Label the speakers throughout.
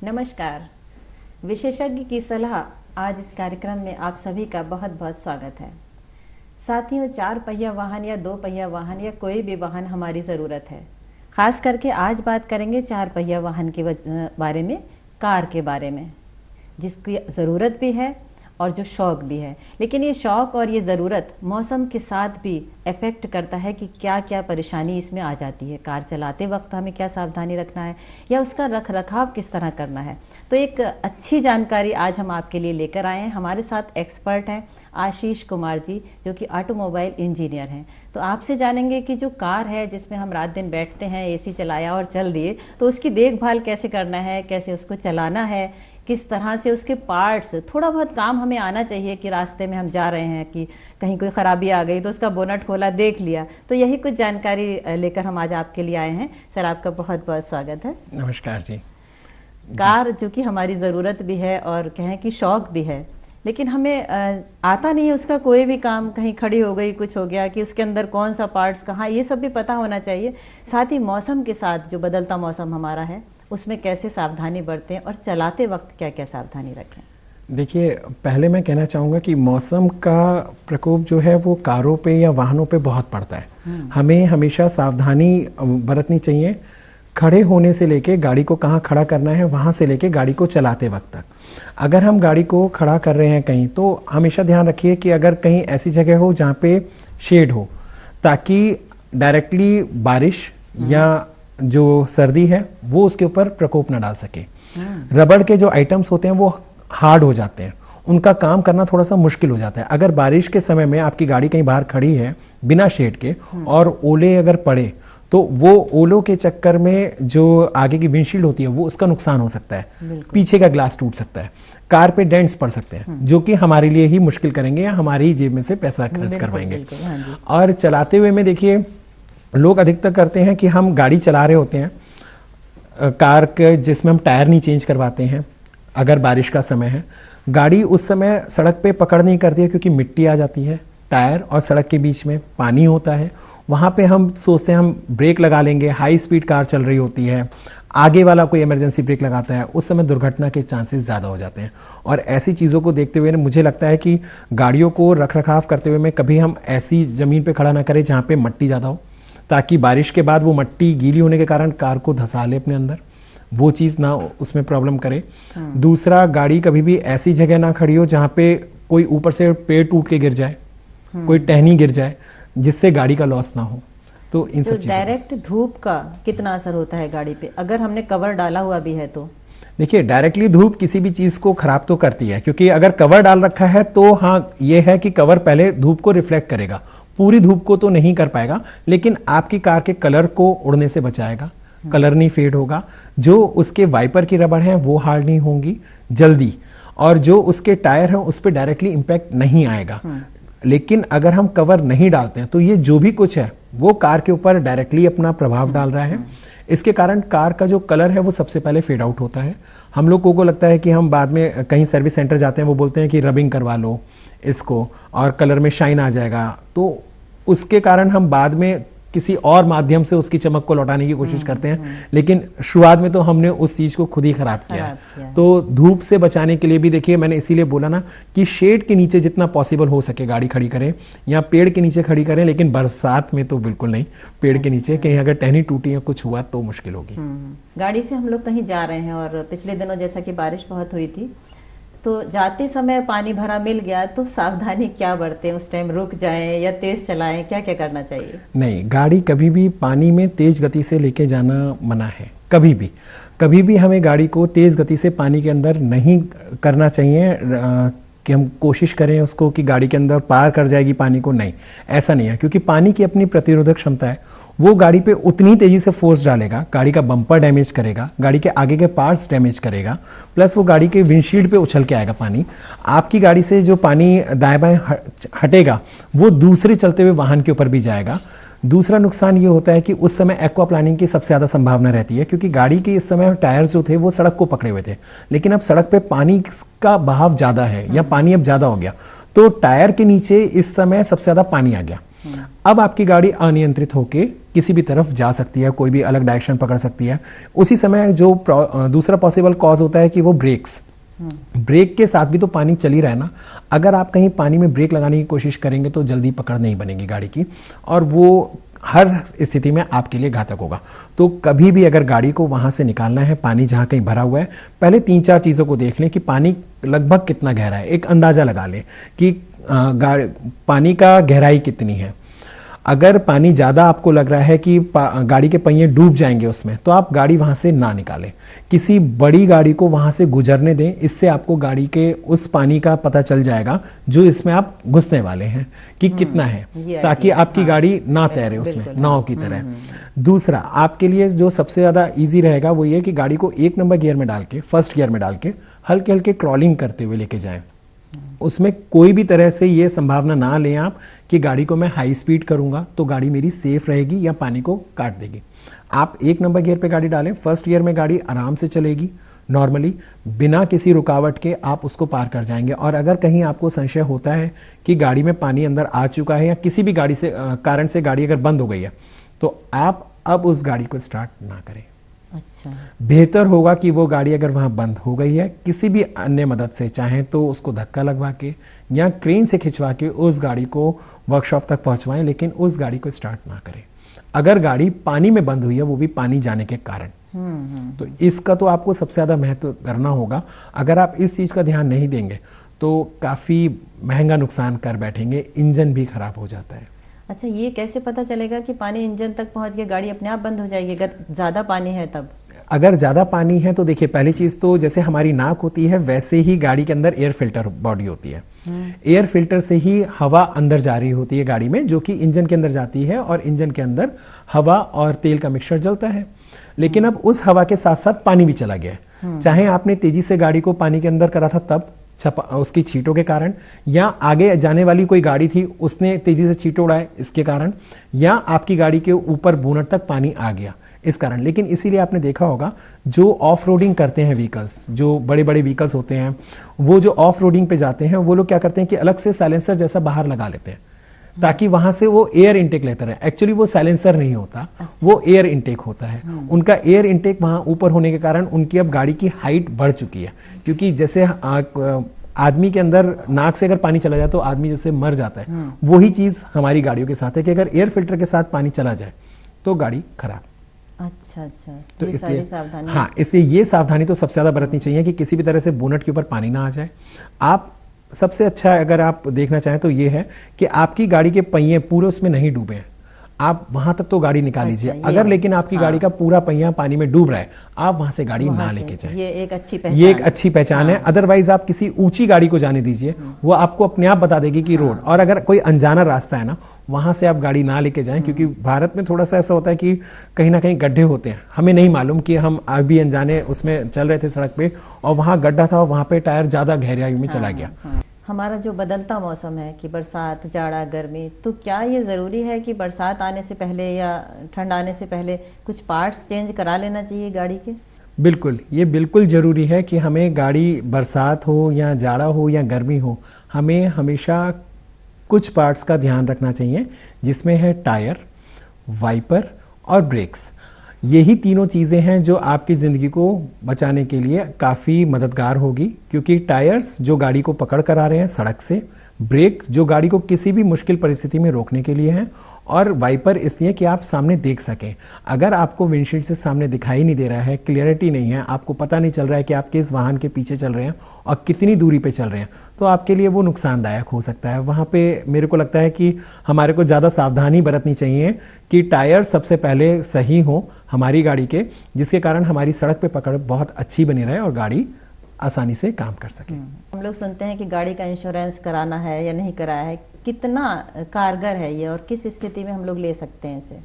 Speaker 1: नमस्कार। विशेषज्ञ की सलाह आज इस कार्यक्रम में आप सभी का बहुत बहुत स्वागत है। साथियों, 4 पहिया वाहन या 2 पहिया वाहन या कोई भी वाहन हमारी ज़रूरत है। खास करके आज बात करेंगे 4 पहिया वाहन के बारे में, कार के बारे में, जिसकी ज़रूरत भी है और जो शौक़ भी है। लेकिन ये शौक़ और ये ज़रूरत मौसम के साथ भी अफेक्ट करता है कि क्या क्या परेशानी इसमें आ जाती है। कार चलाते वक्त हमें क्या सावधानी रखना है या उसका रख रखाव किस तरह करना है। तो एक अच्छी जानकारी आज हम आपके लिए लेकर आए हैं। हमारे साथ एक्सपर्ट हैं आशीष कुमार जी, जो कि ऑटोमोबाइल इंजीनियर हैं। तो आपसे जानेंगे कि जो कार है जिसमें हम रात दिन बैठते हैं, एसी चलाया और चल दिए, तो उसकी देखभाल कैसे करना है, कैसे उसको चलाना है, किस तरह से उसके पार्ट्स, थोड़ा बहुत काम हमें आना चाहिए कि रास्ते में हम जा रहे हैं कि कहीं कोई ख़राबी आ गई तो उसका बोनट खोला, देख लिया। तो यही कुछ जानकारी लेकर हम आज आपके लिए आए हैं। सर, आपका बहुत बहुत स्वागत है।
Speaker 2: नमस्कार जी।
Speaker 1: कार जो कि हमारी ज़रूरत भी है और कहें कि शौक़ भी है, लेकिन हमें आता नहीं है उसका कोई भी काम। कहीं खड़ी हो गई, कुछ हो गया कि उसके अंदर कौन सा पार्ट्स कहाँ, ये सब भी पता होना चाहिए। साथ ही मौसम के साथ जो बदलता मौसम हमारा है उसमें कैसे सावधानी बरतें और चलाते वक्त क्या क्या सावधानी रखें।
Speaker 2: देखिए, पहले मैं कहना चाहूँगा कि मौसम का प्रकोप जो है वो कारों पे या वाहनों पे बहुत पड़ता है। हमें हमेशा सावधानी बरतनी चाहिए, खड़े होने से लेके गाड़ी को कहाँ खड़ा करना है, वहाँ से लेके गाड़ी को चलाते वक्त तक। अगर हम गाड़ी को खड़ा कर रहे हैं कहीं, तो हमेशा ध्यान रखिए कि अगर कहीं ऐसी जगह हो जहाँ पे शेड हो, ताकि डायरेक्टली बारिश या जो सर्दी है वो उसके ऊपर प्रकोप न डाल सके। रबड़ के जो आइटम्स होते हैं वो हार्ड हो जाते हैं, उनका काम करना थोड़ा सा मुश्किल हो जाता है। अगर बारिश के समय में आपकी गाड़ी कहीं बाहर खड़ी है बिना शेड के और ओले अगर पड़े, तो वो ओलों के चक्कर में जो आगे की विंडशील्ड होती है वो उसका नुकसान हो सकता है, पीछे का ग्लास टूट सकता है, कार पे डेंट्स पड़ सकते हैं, जो कि हमारे लिए ही मुश्किल करेंगे या हमारी जेब में से पैसा खर्च करवाएंगे। और चलाते हुए में देखिए, लोग अधिकतर करते हैं कि हम गाड़ी चला रहे होते हैं, कार के जिसमें हम टायर नहीं चेंज करवाते हैं। अगर बारिश का समय है, गाड़ी उस समय सड़क पे पकड़ नहीं करती है क्योंकि मिट्टी आ जाती है, टायर और सड़क के बीच में पानी होता है। वहाँ पे हम सोचते हैं हम ब्रेक लगा लेंगे, हाई स्पीड कार चल रही होती है, आगे वाला कोई इमरजेंसी ब्रेक लगाता है, उस समय दुर्घटना के चांसेस ज़्यादा हो जाते हैं। और ऐसी चीज़ों को देखते हुए मुझे लगता है कि गाड़ियों को रख रखाव करते हुए में कभी हम ऐसी ज़मीन पर खड़ा ना करें जहाँ पे मट्टी ज़्यादा हो, ताकि बारिश के बाद वो मट्टी गीली होने के कारण कार को धंसा ले अपने अंदर, वो चीज़ ना उसमें प्रॉब्लम करे। दूसरा, गाड़ी कभी भी ऐसी जगह ना खड़ी हो जहाँ पे कोई ऊपर से पेड़ टूट के गिर जाए, कोई टहनी गिर जाए, जिससे गाड़ी का लॉस ना हो। तो इन सब चीज़ों,
Speaker 1: डायरेक्ट धूप का कितना असर होता है गाड़ी पे, अगर हमने कवर डाला हुआ भी है तो?
Speaker 2: देखिए, डायरेक्टली धूप किसी भी चीज़ को खराब तो करती है, क्योंकि अगर कवर डाल रखा है तो हाँ, ये है कि कवर पहले धूप को रिफ्लेक्ट करेगा, पूरी धूप को तो नहीं कर पाएगा, लेकिन आपकी कार के कलर को उड़ने से बचाएगा, कलर नहीं फेड होगा, जो उसके वाइपर की रबड़ है वो हार्ड नहीं होंगी जल्दी, और जो उसके टायर हैं उस पर डायरेक्टली इम्पैक्ट नहीं आएगा। लेकिन अगर हम कवर नहीं डालते हैं तो ये जो भी कुछ है वो कार के ऊपर डायरेक्टली अपना प्रभाव डाल रहा है। इसके कारण कार का जो कलर है वो सबसे पहले फेड आउट होता है। हम लोगों को लगता है कि हम बाद में कहीं सर्विस सेंटर जाते हैं, वो बोलते हैं कि रबिंग करवा लो इसको और कलर में शाइन आ जाएगा, तो उसके कारण हम बाद में किसी और माध्यम से उसकी चमक को लौटाने की कोशिश करते हैं, लेकिन शुरुआत में तो हमने उस चीज़ को खुद ही खराब किया है। तो धूप से बचाने के लिए भी देखिए, मैंने इसीलिए बोला ना कि शेड के नीचे जितना पॉसिबल हो सके गाड़ी खड़ी करें या पेड़ के नीचे खड़ी करें, लेकिन बरसात में तो बिल्कुल नहीं। पेड़ के नीचे कहीं अगर टहनी टूटी या कुछ हुआ तो मुश्किल होगी।
Speaker 1: गाड़ी से हम लोग कहीं जा रहे हैं और पिछले दिनों जैसा कि बारिश बहुत हुई थी, तो जाते समय पानी भरा मिल गया तो सावधानी क्या बरतें? उस टाइम रुक जाएं या तेज चलाएं, क्या क्या करना चाहिए? नहीं,
Speaker 2: गाड़ी कभी भी पानी में तेज गति से लेके जाना मना है। कभी भी हमें गाड़ी को तेज गति से पानी के अंदर नहीं करना चाहिए कि हम कोशिश करें उसको कि गाड़ी के अंदर पार कर जाएगी पानी को, नहीं, ऐसा नहीं है। क्योंकि पानी की अपनी प्रतिरोधक क्षमता है, वो गाड़ी पे उतनी तेजी से फोर्स डालेगा, गाड़ी का बम्पर डैमेज करेगा, गाड़ी के आगे के पार्ट्स डैमेज करेगा, प्लस वो गाड़ी के विंडशील्ड पे उछल के आएगा पानी। आपकी गाड़ी से जो पानी दाएं बाएं हटेगा वो दूसरे चलते हुए वाहन के ऊपर भी जाएगा। दूसरा नुकसान ये होता है कि उस समय एक्वाप्लानिंग की सबसे ज़्यादा संभावना रहती है, क्योंकि गाड़ी के इस समय टायर जो थे वो सड़क को पकड़े हुए थे, लेकिन अब सड़क पे पानी का बहाव ज़्यादा है या पानी अब ज़्यादा हो गया, तो टायर के नीचे इस समय सबसे ज़्यादा पानी आ गया। अब आपकी गाड़ी अनियंत्रित होके किसी भी तरफ जा सकती है, कोई भी अलग डायरेक्शन पकड़ सकती है। उसी समय जो दूसरा पॉसिबल कॉज होता है कि वो ब्रेक्स, ब्रेक के साथ भी तो पानी चल ही रहा है ना। अगर आप कहीं पानी में ब्रेक लगाने की कोशिश करेंगे तो जल्दी पकड़ नहीं बनेगी गाड़ी की, और वो हर स्थिति में आपके लिए घातक होगा। तो कभी भी अगर गाड़ी को वहां से निकालना है, पानी जहां कहीं भरा हुआ है, पहले 3-4 चीज़ों को देख लें कि पानी लगभग कितना गहरा है। एक अंदाज़ा लगा लें कि पानी का गहराई कितनी है। अगर पानी ज़्यादा आपको लग रहा है कि गाड़ी के पहिए डूब जाएंगे उसमें, तो आप गाड़ी वहाँ से ना निकालें। किसी बड़ी गाड़ी को वहाँ से गुजरने दें, इससे आपको गाड़ी के उस पानी का पता चल जाएगा जो इसमें आप घुसने वाले हैं कि कितना है, ताकि आपकी गाड़ी ना तैरे उसमें नाव की तरह। दूसरा आपके लिए जो सबसे ज़्यादा ईजी रहेगा वो ये कि गाड़ी को 1 नंबर गियर में डाल के, फर्स्ट गियर में डाल के हल्के हल्के क्रॉलिंग करते हुए लेके जाएं। उसमें कोई भी तरह से ये संभावना ना लें आप कि गाड़ी को मैं हाई स्पीड करूंगा तो गाड़ी मेरी सेफ रहेगी या पानी को काट देगी। आप 1 नंबर गियर पे गाड़ी डालें, फर्स्ट गियर में गाड़ी आराम से चलेगी, नॉर्मली बिना किसी रुकावट के आप उसको पार कर जाएंगे। और अगर कहीं आपको संशय होता है कि गाड़ी में पानी अंदर आ चुका है या किसी भी गाड़ी से कारण से गाड़ी अगर बंद हो गई है, तो आप अब उस गाड़ी को स्टार्ट ना करें।
Speaker 1: अच्छा,
Speaker 2: बेहतर होगा कि वो गाड़ी अगर वहां बंद हो गई है, किसी भी अन्य मदद से, चाहे तो उसको धक्का लगवा के या क्रेन से खिंचवा के उस गाड़ी को वर्कशॉप तक पहुंचवाएं, लेकिन उस गाड़ी को स्टार्ट ना करें। अगर गाड़ी पानी में बंद हुई है, वो भी पानी जाने के कारण, तो इसका तो आपको सबसे ज्यादा महत्व करना होगा। अगर आप इस चीज का ध्यान नहीं देंगे तो काफी महंगा नुकसान कर बैठेंगे, इंजन भी खराब हो जाता है।
Speaker 1: अच्छा, ये कैसे पता चलेगा कि पानी इंजन तक पहुंच गया, गाड़ी अपने आप बंद हो जाएगी अगर ज़्यादा पानी है तब?
Speaker 2: अगर ज़्यादा पानी है तो देखिए, पहली चीज़ तो जैसे हमारी नाक होती है वैसे ही गाड़ी के अंदर एयर फिल्टर बॉडी होती है। एयर फिल्टर से ही हवा अंदर जा रही होती है गाड़ी में, जो कि इंजन के अंदर जाती है, और इंजन के अंदर हवा और तेल का मिक्सचर जलता है। लेकिन अब उस हवा के साथ साथ पानी भी चला गया है। चाहे आपने तेजी से गाड़ी को पानी के अंदर करा था तब उसकी छींटों के कारण, या आगे जाने वाली कोई गाड़ी थी उसने तेजी से छींटों उड़ाए इसके कारण, या आपकी गाड़ी के ऊपर बोनट तक पानी आ गया इस कारण। लेकिन इसीलिए आपने देखा होगा जो ऑफ रोडिंग करते हैं व्हीकल्स, जो बड़े बड़े व्हीकल्स होते हैं, वो जो ऑफ रोडिंग पे जाते हैं वो लोग क्या करते हैं कि अलग से साइलेंसर जैसा बाहर लगा लेते हैं ताकि वहां से वो एयर इनटेक लेते रहे। एक्चुअली वो साइलेंसर नहीं होता, वो एयर इनटेक होता है। उनका एयर इनटेक वहां ऊपर होने के कारण उनकी अब गाड़ी की हाइट बढ़ चुकी है, क्योंकि जैसे आदमी के अंदर नाक से अगर पानी चला जाए तो आदमी जैसे मर जाता है, वही चीज हमारी गाड़ियों के साथ है कि अगर एयर फिल्टर के साथ पानी चला जाए तो गाड़ी खराब।
Speaker 1: अच्छा,
Speaker 2: तो
Speaker 1: ये सारी सावधानी,
Speaker 2: हाँ, इसलिए ये सावधानी तो सबसे ज्यादा बरतनी चाहिए कि किसी भी तरह से बोनट के ऊपर पानी ना आ जाए। आप सबसे अच्छा अगर आप देखना चाहें तो ये है कि आपकी गाड़ी के पहिए पूरे उसमें नहीं डूबे हैं, आप वहां तक तो गाड़ी निकाल लीजिए। अगर लेकिन आपकी गाड़ी का पूरा पहिया पानी में डूब रहा है, आप वहां से गाड़ी ना लेके जाएं।
Speaker 1: ये एक अच्छी पहचान
Speaker 2: है। अदरवाइज आप किसी ऊंची गाड़ी को जाने दीजिए, वो आपको अपने आप बता देगी कि रोड, और अगर कोई अनजाना रास्ता है ना, वहां से आप गाड़ी ना लेके जाएं, क्योंकि भारत में थोड़ा सा ऐसा होता है कि कहीं ना कहीं गड्ढे होते हैं, हमें नहीं मालूम कि हम अभी अनजाने उसमें चल रहे थे सड़क पे और वहां गड्ढा था और वहां पे टायर ज्यादा गहराई में चला गया।
Speaker 1: हमारा जो बदलता मौसम है कि बरसात, जाड़ा, गर्मी, तो क्या ये ज़रूरी है कि बरसात आने से पहले या ठंड आने से पहले कुछ पार्ट्स चेंज करा लेना चाहिए गाड़ी के?
Speaker 2: बिल्कुल, ये बिल्कुल ज़रूरी है कि हमें गाड़ी बरसात हो या जाड़ा हो या गर्मी हो, हमें हमेशा कुछ पार्ट्स का ध्यान रखना चाहिए, जिसमें है टायर, वाइपर और ब्रेक्स। यही तीनों चीज़ें हैं जो आपकी ज़िंदगी को बचाने के लिए काफ़ी मददगार होगी, क्योंकि टायर्स जो गाड़ी को पकड़ कर आ रहे हैं सड़क से, ब्रेक जो गाड़ी को किसी भी मुश्किल परिस्थिति में रोकने के लिए हैं, और वाइपर इसलिए कि आप सामने देख सकें। अगर आपको विंडशील्ड से सामने दिखाई नहीं दे रहा है, क्लियरिटी नहीं है, आपको पता नहीं चल रहा है कि आप किस वाहन के पीछे चल रहे हैं और कितनी दूरी पे चल रहे हैं, तो आपके लिए वो नुकसानदायक हो सकता है। वहाँ पे मेरे को लगता है कि हमारे को ज़्यादा सावधानी बरतनी चाहिए कि टायर सबसे पहले सही हो हमारी गाड़ी के, जिसके कारण हमारी सड़क पे पकड़ बहुत अच्छी बनी रहे और गाड़ी आसानी से काम कर सके।
Speaker 1: हम लोग सुनते हैं कि गाड़ी का इंश्योरेंस कराना है या नहीं कराया है, कितना कारगर है ये और किस स्थिति में हम लोग ले सकते हैं इसे?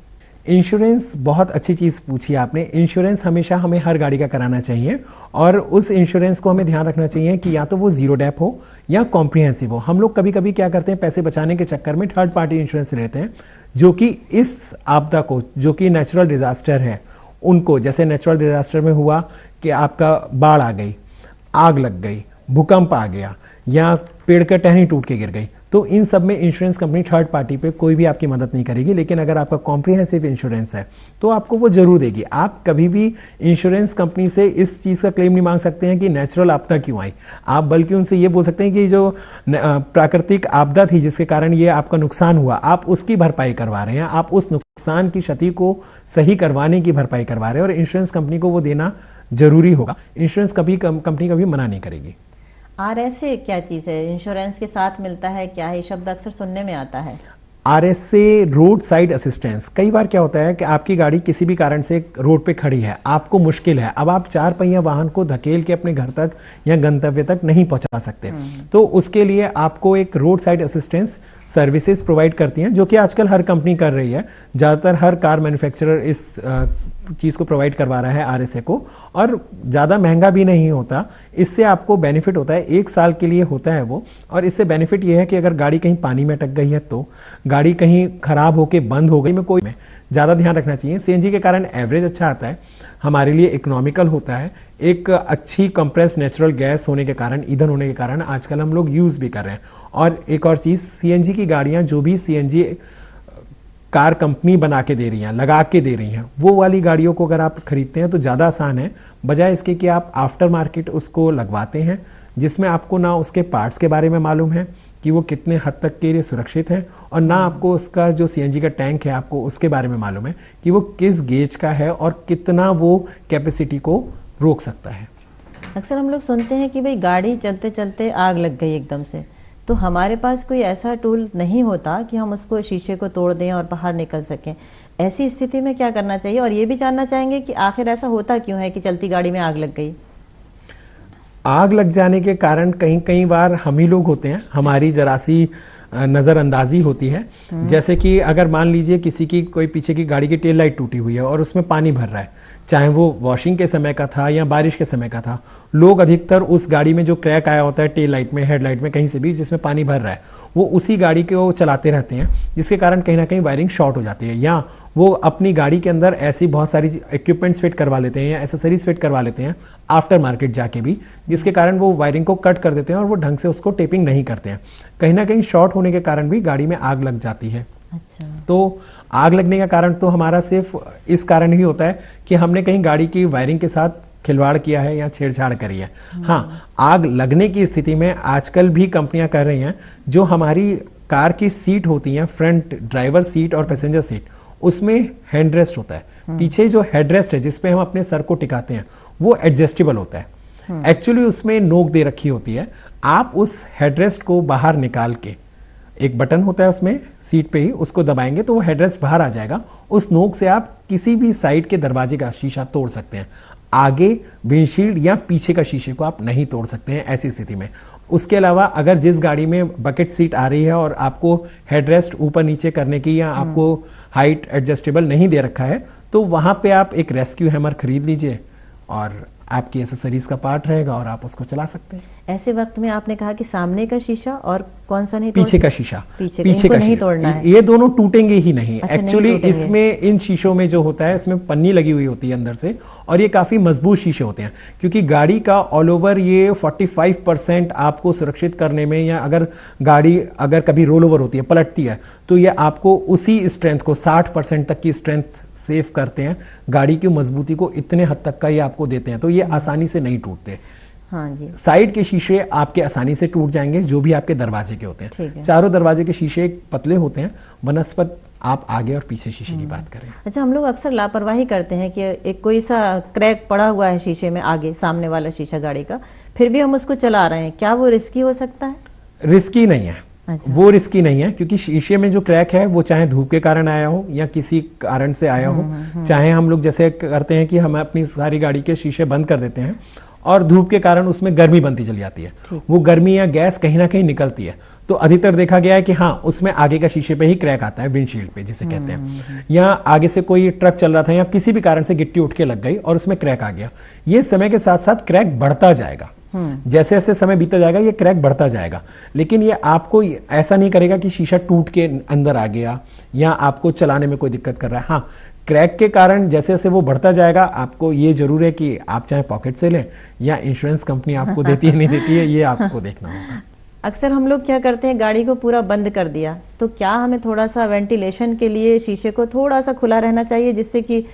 Speaker 2: इंश्योरेंस बहुत अच्छी चीज़ पूछी आपने। इंश्योरेंस हमेशा हमें हर गाड़ी का कराना चाहिए, और उस इंश्योरेंस को हमें ध्यान रखना चाहिए कि या तो वो जीरो डेप हो या कॉम्प्रिहेंसिव हो। हम लोग कभी कभी क्या करते हैं, पैसे बचाने के चक्कर में थर्ड पार्टी इंश्योरेंस लेते हैं, जो कि इस आपदा को, जो कि नेचुरल डिजास्टर है उनको, जैसे नेचुरल डिजास्टर में हुआ कि आपका बाढ़ आ गई, आग लग गई, भूकंप आ गया, या पेड़ का टहनी टूट के गिर गई, तो इन सब में इंश्योरेंस कंपनी थर्ड पार्टी पे कोई भी आपकी मदद नहीं करेगी। लेकिन अगर आपका कॉम्प्रिहेंसिव इंश्योरेंस है तो आपको वो जरूर देगी। आप कभी भी इंश्योरेंस कंपनी से इस चीज़ का क्लेम नहीं मांग सकते हैं कि नेचुरल आपदा क्यों आई। आप बल्कि उनसे ये बोल सकते हैं कि जो प्राकृतिक आपदा थी जिसके कारण ये आपका नुकसान हुआ, आप उसकी भरपाई करवा रहे हैं, आप उस नुकसान की क्षति को सही करवाने की भरपाई करवा रहे हैं और इंश्योरेंस कंपनी को वो देना जरूरी होगा। इंश्योरेंस कंपनी कभी मना नहीं करेगी।
Speaker 1: RSA क्या चीज है? इंश्योरेंस के साथ मिलता है क्या है? ये शब्द अक्सर सुनने में आता है।
Speaker 2: RSA road side assistance. कई बार क्या होता है कि आपकी गाड़ी किसी भी कारण से रोड पे खड़ी है, आपको मुश्किल है, अब आप 4 पहिया वाहन को धकेल के अपने घर तक या गंतव्य तक नहीं पहुंचा सकते, तो उसके लिए आपको एक road side assistance services provide करती हैं, जो कि आजकल हर कंपनी कर रही है। ज़्यादातर हर कार मैन्युफैक्चरर इस चीज़ को प्रोवाइड करवा रहा है RSA को, और ज़्यादा महंगा भी नहीं होता। इससे आपको बेनिफिट होता है, 1 साल के लिए होता है वो, और इससे बेनिफिट ये है कि अगर गाड़ी कहीं पानी में अटक गई है, तो गाड़ी कहीं खराब होके बंद हो गई में कोई ज़्यादा ध्यान रखना चाहिए। CNG के कारण एवरेज अच्छा आता है, हमारे लिए इकोनॉमिकल होता है, एक अच्छी कंप्रेस नेचुरल गैस होने के कारण, ईंधन होने के कारण आजकल हम लोग यूज़ भी कर रहे हैं। और एक और चीज़, CNG की गाड़ियाँ जो भी CNG कार कंपनी बना के दे रही हैं, लगा के दे रही हैं, वो वाली गाड़ियों को अगर आप खरीदते हैं तो ज़्यादा आसान है, बजाय इसके कि आप आफ्टर मार्केट उसको लगवाते हैं, जिसमें आपको ना उसके पार्ट्स के बारे में मालूम है कि वो कितने हद तक के लिए सुरक्षित है, और ना आपको उसका जो CNG का टैंक है आपको उसके बारे में मालूम है कि वो किस गेज का है और कितना वो कैपेसिटी को रोक सकता है।
Speaker 1: अक्सर हम लोग सुनते हैं कि भाई गाड़ी चलते चलते आग लग गई एकदम से, तो हमारे पास कोई ऐसा टूल नहीं होता कि हम उसको शीशे को तोड़ दें और बाहर निकल सकें। ऐसी स्थिति में क्या करना चाहिए? और ये भी जानना चाहेंगे कि आखिर ऐसा होता क्यों है कि चलती गाड़ी में आग लग गई।
Speaker 2: आग लग जाने के कारण कई बार हम ही लोग होते हैं, हमारी जरा सी नज़रअंदाजी होती है। जैसे कि अगर मान लीजिए किसी की कोई पीछे की गाड़ी की टेल लाइट टूटी हुई है और उसमें पानी भर रहा है, चाहे वो वॉशिंग के समय का था या बारिश के समय का था, लोग अधिकतर उस गाड़ी में जो क्रैक आया होता है टेल लाइट में, हेडलाइट में, कहीं से भी जिसमें पानी भर रहा है, वो उसी गाड़ी को चलाते रहते हैं, जिसके कारण कहीं ना कहीं वायरिंग शॉर्ट हो जाती है। या वो अपनी गाड़ी के अंदर ऐसी बहुत सारी इक्विपमेंट्स फिट करवा लेते हैं या एसेसरीज फिट करवा लेते हैं आफ्टर मार्केट जाके भी, जिसके कारण वो वायरिंग को कट कर देते हैं और वो ढंग से उसको टेपिंग नहीं करते हैं। कहीं ना कहीं शॉर्ट होने के कारण भी गाड़ी में आग लग जाती है।
Speaker 1: अच्छा।
Speaker 2: तो आग लगने का कारण तो हमारा सिर्फ इस कारण ही होता है कि हमने कहीं गाड़ी की वायरिंग के साथ खिलवाड़ किया है या छेड़छाड़ करी है। हाँ, आग लगने की स्थिति में आजकल भी कंपनियां कर रही हैं, जो हमारी कार की सीट होती हैं, फ्रंट ड्राइवर सीट और पैसेंजर सीट, उसमें हैंड रेस्ट होता है। पीछे जो हेड रेस्ट है जिसपे हम अपने सर को टिकाते हैं, वो एडजस्टेबल होता है। एक्चुअली उसमें नोक दे रखी होती है, आप उस हेडरेस्ट को बाहर निकाल के, एक बटन होता है उसमें सीट पे ही, उसको दबाएंगे तो वो हेडरेस्ट बाहर आ जाएगा। उस नोक से आप किसी भी साइड के दरवाजे का शीशा तोड़ सकते हैं, आगे विंडशील्ड या पीछे का शीशे को आप नहीं तोड़ सकते हैं ऐसी स्थिति में। उसके अलावा अगर जिस गाड़ी में बकेट सीट आ रही है और आपको हेडरेस्ट ऊपर नीचे करने की या आपको हाइट एडजस्टेबल नहीं दे रखा है, तो वहां पे आप एक रेस्क्यू हैमर खरीद लीजिए और आपकी एसेसरीज का पार्ट रहेगा और आप उसको चला सकते हैं।
Speaker 1: ऐसे वक्त में आपने कहा कि सामने का शीशा और कौन सा नहीं,
Speaker 2: पीछे का शीशा,
Speaker 1: पीछे का नहीं तोड़ना है।
Speaker 2: ये दोनों टूटेंगे ही नहीं।
Speaker 1: अच्छा,
Speaker 2: एक्चुअली इसमें इन शीशों में जो होता है इसमें पन्नी लगी हुई होती है अंदर से, और ये काफी मजबूत शीशे होते हैं, क्योंकि गाड़ी का ऑल ओवर ये 45% आपको सुरक्षित करने में, या अगर गाड़ी अगर कभी रोल ओवर होती है, पलटती है, तो ये आपको उसी स्ट्रेंथ को 60% तक की स्ट्रेंथ सेव करते हैं। गाड़ी की मजबूती को इतने हद तक का ये आपको देते हैं, तो ये आसानी से नहीं टूटते।
Speaker 1: हाँ जी।
Speaker 2: साइड के शीशे आपके आसानी से टूट जाएंगे, जो भी आपके दरवाजे के होते हैं। चारों दरवाजे के शीशे पतले होते हैं, बनस्पत आप आगे और पीछे शीशे की बात करें।
Speaker 1: अच्छा, हम लोग अक्सर लापरवाही करते हैं कि एक कोई सा क्रैक पड़ा हुआ है शीशे में, आगे सामने वाला शीशा गाड़ी का, फिर भी हम उसको चला रहे हैं, क्या वो रिस्की हो सकता है?
Speaker 2: रिस्की नहीं है।
Speaker 1: अच्छा।
Speaker 2: वो रिस्की नहीं है, क्योंकि शीशे में जो क्रैक है वो चाहे धूप के कारण आया हो या किसी कारण से आया हो, चाहे हम लोग जैसे करते हैं कि हम अपनी सारी गाड़ी के शीशे बंद कर देते हैं और धूप के कारण उसमें गर्मी बनती चली जाती है, वो गर्मी या गैस कहीं ना कहीं निकलती है, तो अधिकतर देखा गया है कि हाँ, उसमें आगे का शीशे पे ही क्रैक आता है, विंडशील्ड पे जिसे कहते हैं। या आगे से कोई ट्रक चल रहा था या किसी भी कारण से गिट्टी उठ के लग गई और उसमें क्रैक आ गया। ये समय के साथ साथ क्रैक बढ़ता जाएगा, जैसे जैसे समय बीता जाएगा ये क्रैक बढ़ता जाएगा, लेकिन ये आपको ऐसा नहीं करेगा कि शीशा टूट के अंदर आ गया या आपको चलाने में कोई दिक्कत कर रहा है। हाँ, क्रैक के कारण जैसे जैसे वो बढ़ता जाएगा, आपको ये जरूर है कि आप चाहे पॉकेट से लें या इंश्योरेंस कंपनी आपको देती है नहीं देती है, ये आपको देखना होगा।
Speaker 1: अक्सर हम लोग क्या करते हैं, गाड़ी को पूरा बंद कर दिया, तो क्या हमें थोड़ा सा वेंटिलेशन के लिए शीशे को थोड़ा सा खुला रहना चाहिए जिससे कि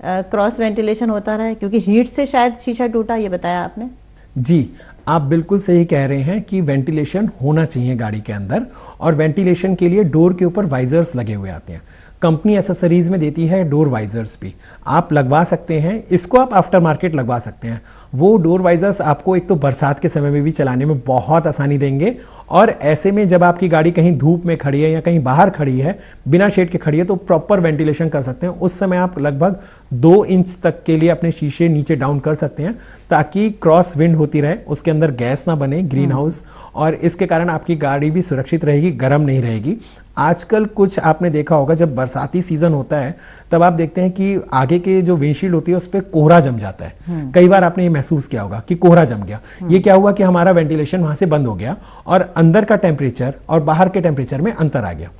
Speaker 1: क्रॉस वेंटिलेशन होता रहे, क्योंकि हीट से शायद शीशा टूटा, ये बताया आपने।
Speaker 2: जी, आप बिल्कुल सही कह रहे हैं कि वेंटिलेशन होना चाहिए गाड़ी के अंदर, और वेंटिलेशन के लिए डोर के ऊपर वाइजर्स लगे हुए आते हैं। कंपनी एसेसरीज में देती है डोर वाइजर्स भी, आप लगवा सकते हैं, इसको आप आफ्टर मार्केट लगवा सकते हैं। वो डोर वाइजर्स आपको एक तो बरसात के समय में भी चलाने में बहुत आसानी देंगे, और ऐसे में जब आपकी गाड़ी कहीं धूप में खड़ी है या कहीं बाहर खड़ी है, बिना शेड के खड़ी है, तो प्रॉपर वेंटिलेशन कर सकते हैं। उस समय आप लगभग 2 इंच तक के लिए अपने शीशे नीचे डाउन कर सकते हैं, ताकि क्रॉस विंड होती रहे, उसके अंदर गैस ना बने, ग्रीन हाउस, और इसके कारण आपकी गाड़ी भी सुरक्षित रहेगी, गर्म नहीं रहेगी। आजकल कुछ आपने देखा होगा, जब बरसाती सीजन होता है तब आप देखते हैं कि आगे के जो विंडशील्ड होती है उस पर कोहरा जम जाता है। कई बार आपने ये महसूस किया होगा कि कोहरा जम गया। ये क्या हुआ कि हमारा वेंटिलेशन वहां से बंद हो गया और अंदर का टेम्परेचर और बाहर के टेम्परेचर में अंतर आ गया।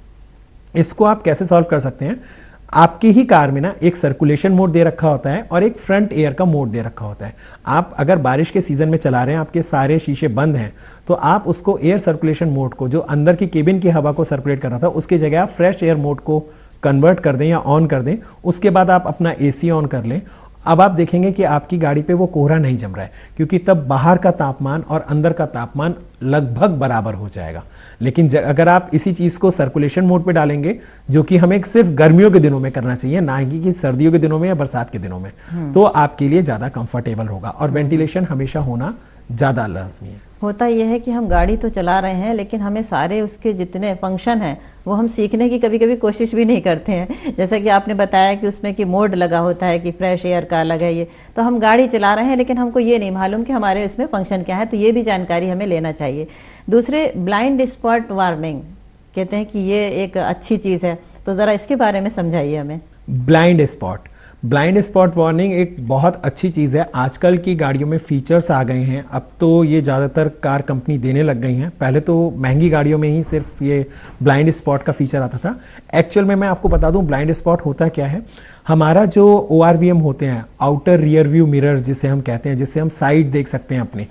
Speaker 2: इसको आप कैसे सॉल्व कर सकते हैं? आपकी ही कार में ना एक सर्कुलेशन मोड दे रखा होता है और एक फ्रंट एयर का मोड दे रखा होता है। आप अगर बारिश के सीजन में चला रहे हैं, आपके सारे शीशे बंद हैं, तो आप उसको एयर सर्कुलेशन मोड को, जो अंदर की केबिन की हवा को सर्कुलेट कर रहा था, उसकी जगह आप फ्रेश एयर मोड को कन्वर्ट कर दें या ऑन कर दें। उसके बाद आप अपना एसी ऑन कर लें। अब आप देखेंगे कि आपकी गाड़ी पे वो कोहरा नहीं जम रहा है, क्योंकि तब बाहर का तापमान और अंदर का तापमान लगभग बराबर हो जाएगा। लेकिन अगर आप इसी चीज़ को सर्कुलेशन मोड पे डालेंगे, जो कि हमें सिर्फ गर्मियों के दिनों में करना चाहिए, ना कि सर्दियों के दिनों में या बरसात के दिनों में, तो आपके लिए ज़्यादा कंफर्टेबल होगा। और वेंटिलेशन हमेशा होना ज़्यादा लाजमी है।
Speaker 1: होता यह है कि हम गाड़ी तो चला रहे हैं, लेकिन हमें सारे उसके जितने फंक्शन हैं वो हम सीखने की कभी कभी कोशिश भी नहीं करते हैं। जैसा कि आपने बताया कि उसमें कि मोड लगा होता है कि फ्रेश एयर का अलग है, ये तो हम गाड़ी चला रहे हैं लेकिन हमको ये नहीं मालूम कि हमारे इसमें फंक्शन क्या है, तो ये भी जानकारी हमें लेना चाहिए। दूसरे, ब्लाइंड स्पॉट वार्निंग कहते हैं कि ये एक अच्छी चीज़ है, तो ज़रा इसके बारे में समझाइए हमें।
Speaker 2: ब्लाइंड स्पॉट वार्निंग एक बहुत अच्छी चीज़ है। आजकल की गाड़ियों में फीचर्स आ गए हैं, अब तो ये ज़्यादातर कार कंपनी देने लग गई हैं। पहले तो महंगी गाड़ियों में ही सिर्फ ये ब्लाइंड स्पॉट का फीचर आता था। एक्चुअल में मैं आपको बता दूं ब्लाइंड स्पॉट होता क्या है। हमारा जो ORVM होते हैं, आउटर रियर व्यू मिरर जिसे हम कहते हैं, जिससे हम साइड देख सकते हैं अपने,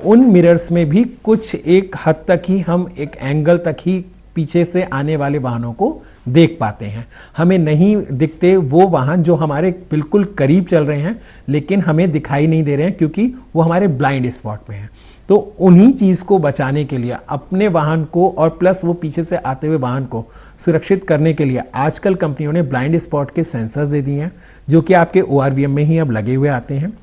Speaker 2: उन मिरर्स में भी कुछ एक हद तक ही हम एक एंगल तक ही पीछे से आने वाले वाहनों को देख पाते हैं। हमें नहीं दिखते वो वाहन जो हमारे बिल्कुल करीब चल रहे हैं, लेकिन हमें दिखाई नहीं दे रहे हैं क्योंकि वो हमारे ब्लाइंड स्पॉट में हैं। तो उन्हीं चीज़ को बचाने के लिए, अपने वाहन को और प्लस वो पीछे से आते हुए वाहन को सुरक्षित करने के लिए आजकल कंपनियों ने ब्लाइंड स्पॉट के सेंसर्स दे दिए हैं, जो कि आपके ORVM में ही अब लगे हुए आते हैं।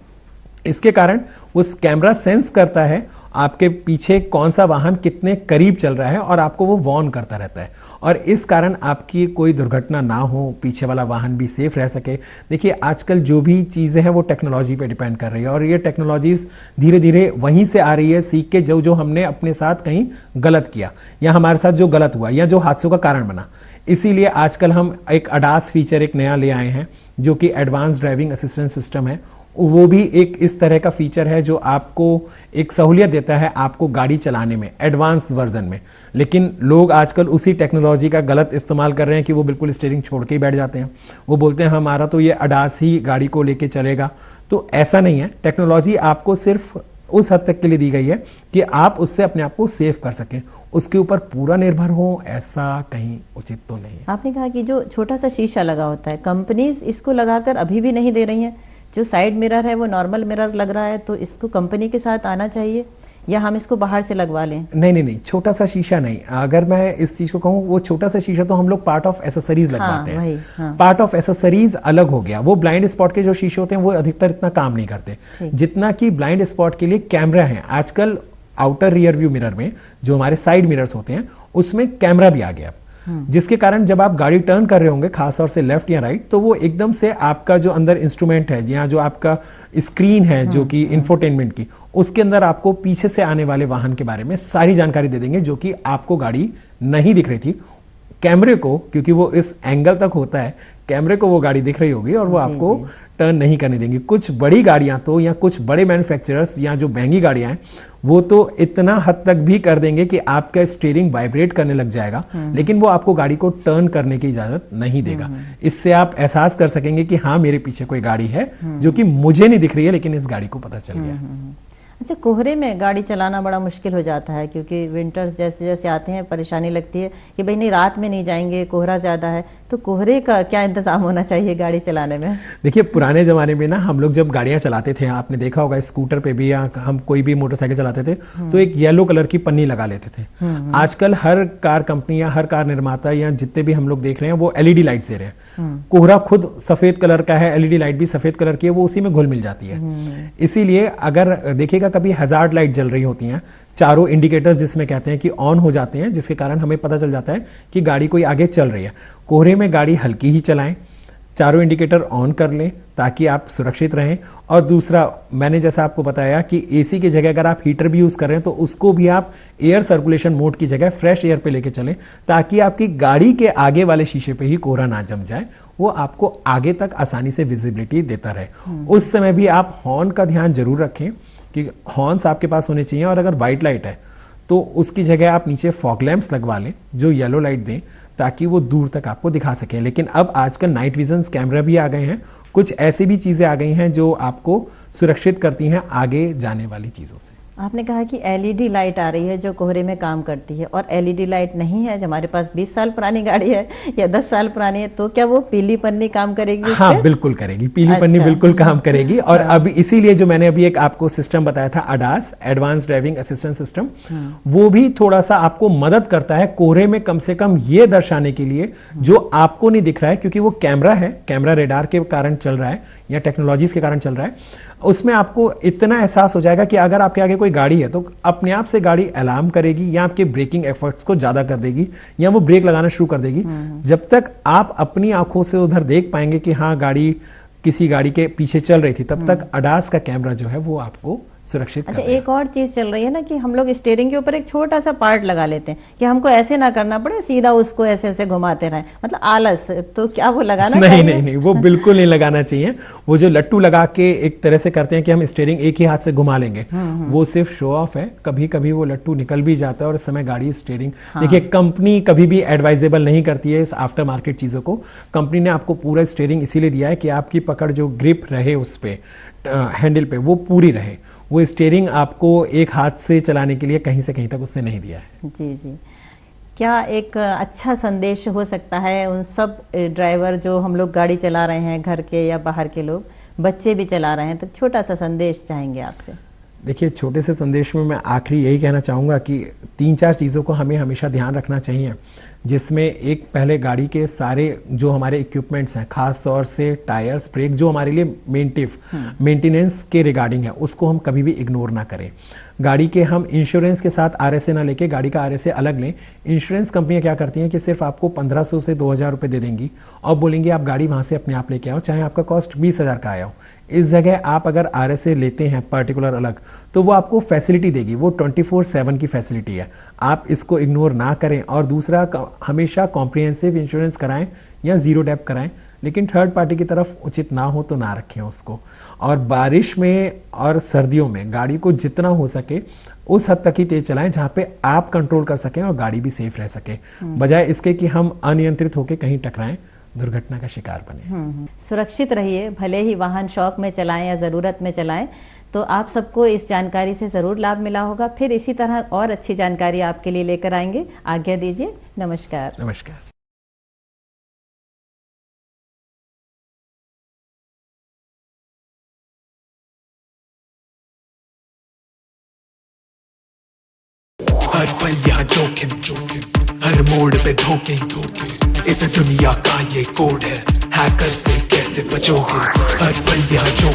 Speaker 2: इसके कारण उस कैमरा सेंस करता है आपके पीछे कौन सा वाहन कितने करीब चल रहा है और आपको वो वार्न करता रहता है, और इस कारण आपकी कोई दुर्घटना ना हो, पीछे वाला वाहन भी सेफ रह सके। देखिए, आजकल जो भी चीज़ें हैं वो टेक्नोलॉजी पे डिपेंड कर रही है, और ये टेक्नोलॉजीज धीरे धीरे वहीं से आ रही है, सीख के जो हमने अपने साथ कहीं गलत किया या हमारे साथ जो गलत हुआ या जो हादसों का कारण बना। इसीलिए आजकल हम एक ADAS फीचर एक नया ले आए हैं, जो कि एडवांस ड्राइविंग असिस्टेंस सिस्टम है। वो भी एक इस तरह का फीचर है जो आपको एक सहूलियत देता है आपको गाड़ी चलाने में, एडवांस वर्जन में। लेकिन लोग आजकल उसी टेक्नोलॉजी का गलत इस्तेमाल कर रहे हैं कि वो बिल्कुल स्टीयरिंग छोड़ के ही बैठ जाते हैं। वो बोलते हैं हमारा तो ये ADAS ही गाड़ी को लेके चलेगा। तो ऐसा नहीं है। टेक्नोलॉजी आपको सिर्फ उस हद तक के लिए दी गई है कि आप उससे अपने आप को सेव कर सकें, उसके ऊपर पूरा निर्भर हो, ऐसा कहीं उचित तो नहीं है।
Speaker 1: आपने कहा कि जो छोटा सा शीशा लगा होता है, कंपनीज इसको लगाकर अभी भी नहीं दे रही हैं। जो साइड मिरर है वो नॉर्मल मिरर लग रहा है, तो इसको कंपनी के साथ आना चाहिए या हम इसको बाहर से लगवा लें?
Speaker 2: नहीं, छोटा सा शीशा नहीं। अगर मैं इस चीज को कहूँ, वो छोटा सा शीशा तो हम लोग पार्ट ऑफ एसेसरीज लगवाते हैं। पार्ट ऑफ एसेसरीज अलग हो गया। वो ब्लाइंड स्पॉट के जो शीशे होते हैं वो अधिकतर इतना काम नहीं करते जितना कि ब्लाइंड स्पॉट के लिए कैमरा है। आजकल आउटर रियर व्यू मिरर में जो हमारे साइड मिरर्स होते हैं उसमें कैमरा भी आ गया, जिसके कारण जब आप गाड़ी टर्न कर रहे होंगे, खासतौर से लेफ्ट या राइट, तो वो एकदम से आपका जो अंदर इंस्ट्रूमेंट है, यहाँ जो आपका स्क्रीन है जो कि इंफोटेनमेंट की, उसके अंदर आपको पीछे से आने वाले वाहन के बारे में सारी जानकारी दे देंगे, जो कि आपको गाड़ी नहीं दिख रही थी। कैमरे को, क्योंकि वो इस एंगल तक होता है, कैमरे को वो गाड़ी दिख रही होगी और वो आपको टर्न नहीं करने देंगी। कुछ बड़ी गाड़ियां तो, या कुछ बड़े मैन्युफैक्चरर्स या जो महंगी गाड़ियां हैं, वो तो इतना हद तक भी कर देंगे कि आपका स्टीयरिंग वाइब्रेट करने लग जाएगा, लेकिन वो आपको गाड़ी को टर्न करने की इजाजत नहीं देगा। इससे आप एहसास कर सकेंगे कि हाँ, मेरे पीछे कोई गाड़ी है जो कि मुझे नहीं दिख रही है, लेकिन इस गाड़ी को पता चल गया।
Speaker 1: अच्छा, कोहरे में गाड़ी चलाना बड़ा मुश्किल हो जाता है, क्योंकि विंटर्स जैसे जैसे आते हैं परेशानी लगती है कि भाई नहीं रात में नहीं जाएंगे, कोहरा ज़्यादा है, तो कोहरे का क्या इंतजाम होना चाहिए गाड़ी चलाने में? देखिए,
Speaker 2: पुराने ज़माने में ना हम लोग जब गाड़ियाँ चलाते थे, आपने देखा होगा स्कूटर पे भी या हम कोई भी मोटरसाइकिल चलाते थे तो एक येलो कलर की पन्नी लगा लेते थे। आजकल हर कार कंपनी या हर कार निर्माता या जितने भी हम लोग देख रहे हैं वो LED लाइट दे रहे हैं। कोहरा खुद सफ़ेद कलर का है, LED लाइट भी सफ़ेद कलर की है, वो उसी में घुल मिल जाती है। इसीलिए अगर देखिएगा कभी हजार्ड लाइट जल रही होती हैं, चारों इंडिकेटर्स जिसमें कहते हैं कि ऑन हो जाते हैं, जिसके कारण हमें पता चल जाता है कि गाड़ी कोई आगे चल रही है। कोहरे में गाड़ी हल्की ही चलाएं, चारों इंडिकेटर ऑन कर लें ताकि आप सुरक्षित रहें। और दूसरा, मैंने जैसा आपको बताया कि AC की जगह अगर आप हीटर भी यूज़ कर रहे हैं तो उसको भी आप एयर सर्कुलेशन मोड की जगह फ्रेश एयर पे लेके चलें, ताकि आपकी गाड़ी के आगे वाले शीशे पे ही कोहरा ना जम जाए, वो आपको आगे तक आसानी से विजिबिलिटी देता रहे। उस समय भी आप हॉर्न का ध्यान जरूर रखें कि हॉर्न्स आपके पास होने चाहिए, और अगर वाइट लाइट है तो उसकी जगह आप नीचे फॉग लैंप्स लगवा लें जो येलो लाइट दें, ताकि वो दूर तक आपको दिखा सकें। लेकिन अब आजकल नाइट विजन्स कैमरा भी आ गए हैं, कुछ ऐसी भी चीज़ें आ गई हैं जो आपको सुरक्षित करती हैं आगे जाने वाली चीज़ों से।
Speaker 1: आपने कहा कि LED लाइट आ रही है जो कोहरे में काम करती है, और LED लाइट नहीं है, जो हमारे पास 20 साल पुरानी गाड़ी है या 10 साल पुरानी है, तो क्या वो पीली पन्नी काम करेगी?
Speaker 2: हाँ, बिल्कुल करेगी, पीली पन्नी बिल्कुल काम करेगी। और अब इसीलिए जो मैंने अभी एक आपको सिस्टम बताया था, ADAS, advance driving assistant system, वो भी थोड़ा सा आपको मदद करता है कोहरे में कम से कम ये दर्शाने के लिए जो आपको नहीं दिख रहा है, क्योंकि वो कैमरा है, कैमरा रेडार के कारण चल रहा है या टेक्नोलॉजीज के कारण चल रहा है। उसमें आपको इतना एहसास हो जाएगा कि अगर आपके आगे कोई गाड़ी है तो अपने आप से गाड़ी अलार्म करेगी या आपके ब्रेकिंग एफर्ट्स को ज्यादा कर देगी या वो ब्रेक लगाना शुरू कर देगी। जब तक आप अपनी आंखों से उधर देख पाएंगे कि हाँ गाड़ी किसी गाड़ी के पीछे चल रही थी, तब तक ADAS का कैमरा जो है वो आपको सुरक्षित।
Speaker 1: अच्छा, एक और चीज चल रही है ना कि हम लोग स्टीयरिंग के ऊपर एक छोटा सा पार्ट लगा लेते हैं कि हमको ऐसे ना करना पड़े, सीधा उसको ऐसे ऐसे घुमाते रहें, मतलब आलस। तो क्या वो लगाना
Speaker 2: नहीं, नहीं नहीं, वो बिल्कुल नहीं लगाना चाहिए। वो जो लट्टू लगा के एक तरह से करते हैं कि हम स्टीयरिंग एक ही हाथ से घुमा लेंगे, वो सिर्फ शो ऑफ है। कभी कभी वो लट्टू निकल भी जाता है और इस समय गाड़ी स्टीयरिंग, देखिए कंपनी कभी भी एडवाइजेबल नहीं करती है इस आफ्टर मार्केट चीजों को। कंपनी ने आपको पूरा स्टीयरिंग इसीलिए दिया है कि आपकी पकड़ जो ग्रिप रहे उस पे हैंडल पे वो पूरी रहे। वो स्टीयरिंग आपको एक हाथ से चलाने के लिए कहीं से कहीं तक उसने नहीं दिया है।
Speaker 1: जी जी। क्या एक अच्छा संदेश हो सकता है उन सब ड्राइवर जो हम लोग गाड़ी चला रहे हैं, घर के या बाहर के लोग, बच्चे भी चला रहे हैं, तो छोटा सा संदेश चाहेंगे आपसे?
Speaker 2: देखिए, छोटे से संदेश में मैं आखिरी यही कहना चाहूँगा कि 3-4 चीज़ों को हमें हमेशा ध्यान रखना चाहिए, जिसमें एक पहले गाड़ी के सारे जो हमारे इक्विपमेंट्स हैं, खास तौर से टायर्स, ब्रेक, जो हमारे लिए मेंटेनेंस के रिगार्डिंग है, उसको हम कभी भी इग्नोर ना करें। गाड़ी के हम इंश्योरेंस के साथ RSA ना लेके गाड़ी का RSA अलग लें। इंश्योरेंस कंपनियां क्या करती हैं कि सिर्फ आपको 1500 से 2000 रुपये दे देंगी और बोलेंगी आप गाड़ी वहाँ से अपने आप लेके आओ, चाहे आपका कॉस्ट 20,000 का आया हो। इस जगह आप अगर RSA लेते हैं पर्टिकुलर अलग, तो वो आपको फैसिलिटी देगी, वो 24/7 की फैसिलिटी है। आप इसको इग्नोर ना करें। और दूसरा, हमेशा कॉम्प्रिहेंसिव इंश्योरेंस कराएं या जीरो डेप कराएं, लेकिन थर्ड पार्टी की तरफ उचित ना हो तो ना रखें उसको। और बारिश में और सर्दियों में गाड़ी को जितना हो सके उस हद तक ही तेज चलाएं जहां पे आप कंट्रोल कर सकें और गाड़ी भी सेफ रह सके, बजाय इसके कि हम अनियंत्रित होकर कहीं टकराएं, दुर्घटना का शिकार बने।
Speaker 1: सुरक्षित रहिए, भले ही वाहन शौक में चलाएं या ज़रूरत में चलाएं। तो आप सबको इस जानकारी से ज़रूर लाभ मिला होगा। फिर इसी तरह और अच्छी जानकारी आपके लिए लेकर आएंगे। आज्ञा दीजिए, नमस्कार।
Speaker 2: नमस्कार।
Speaker 3: हर पल यहाँ जोखिम, हर मोड़ पे धोखे, इस दुनिया का ये कोड है, हैकर से कैसे बचोगे। हर पल यहाँ जोखिम।